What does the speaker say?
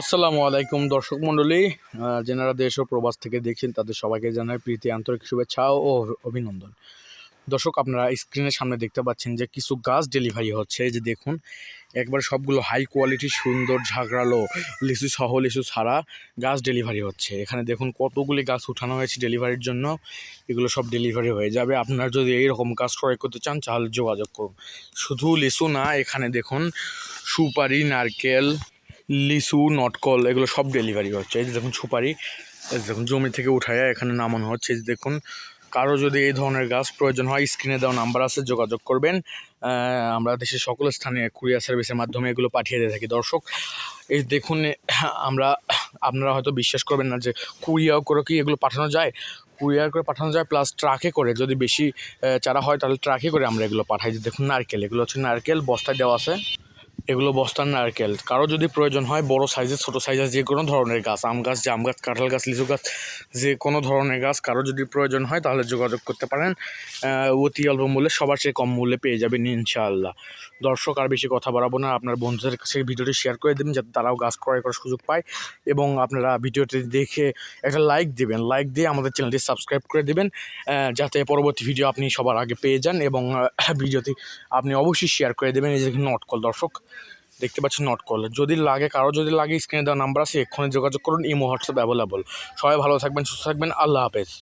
আসসালামু আলাইকুম দর্শক মণ্ডলী, যারা দেশ ও প্রবাস থেকে দেখছেন তাদের সবাইকে জানাই প্রীতি আন্তরিক শুভেচ্ছা ও অভিনন্দন। দর্শক, আপনারা স্ক্রিনের সামনে দেখতে পাচ্ছেন যে কিছু গাছ ডেলিভারি হচ্ছে। এই যে দেখুন, একবার সবগুলো হাই কোয়ালিটি সুন্দর ঝাঁকড়ালো লিচু সহ লিচু ছাড়া গাছ ডেলিভারি হচ্ছে। এখানে দেখুন কতগুলি গাছ উঠানো হয়েছে ডেলিভারির জন্য। এগুলো সব ডেলিভারি হয়ে যাবে। আপনারা যদি এইরকম গাছ ক্রয় করতে চান তাহলে যোগাযোগ করুন। শুধু লিচু না, এখানে দেখুন সুপারি, নারকেল, লিচু, নটকল এগুলো সব ডেলিভারি হচ্ছে। এই যে দেখুন সুপারি, এই যে দেখুন জমি থেকে উঠাইয়া এখানে নামানো হচ্ছে। এই যে দেখুন, কারো যদি এই ধরনের গাছ প্রয়োজন হয় স্ক্রিনে দেওয়া নাম্বার আছে, যোগাযোগ করবেন। আমরা দেশের সকল স্থানে কুরিয়ার সার্ভিসের মাধ্যমে এগুলো পাঠিয়ে দিয়ে থাকি। দর্শক, এই দেখুন, আপনারা হয়তো বিশ্বাস করবেন না যে কুরিয়ার করে কি এগুলো পাঠানো যায়। কুরিয়ার করে পাঠানো যায়, প্লাস ট্রাকে করে, যদি বেশি চারা হয় তাহলে ট্রাকে করে আমরা এগুলো পাঠাই। যে দেখুন নারকেল, এগুলো হচ্ছে নারকেল, বস্তায় দেওয়া আছে। এগুলো বস্তার নারকেল। কারো যদি প্রয়োজন হয় বড় সাইজের, ছোট সাইজের যে কোনো ধরনের গাছ, আম গাছ, জাম গাছ, কাঁঠাল গাছ, লিচু গাছ, যে কোনো ধরনের গাছ কারো যদি প্রয়োজন হয় তাহলে যোগাযোগ করতে পারেন। অতি অল্প মূল্যে, সবার চেয়ে কম মূল্যে পেয়ে যাবেন ইনশাআল্লাহ। দর্শক, আর বেশি কথা বাড়াবো না, আপনার বন্ধুদের কাছে ভিডিওটি শেয়ার করে দেবেন যাতে তারাও গাছ ক্রয় করার সুযোগ পায়। এবং আপনারা ভিডিওটি দেখে একটা লাইক দেবেন, লাইক দিয়ে আমাদের চ্যানেলটি সাবস্ক্রাইব করে দেবেন, যাতে পরবর্তী ভিডিও আপনি সবার আগে পেয়ে যান। এবং ভিডিওটি আপনি অবশ্যই শেয়ার করে দেবেন। এই যে নটকল, দর্শক দেখতে পাচ্ছেন নটকল, যদি লাগে, কারো যদি লাগে স্ক্রিনে দেওয়া নাম্বার আছে, এক্ষুনি যোগাযোগ করুন। Imo, WhatsApp available. সবাই ভালো থাকবেন, সুস্থ থাকবেন। আল্লাহ হাফেজ।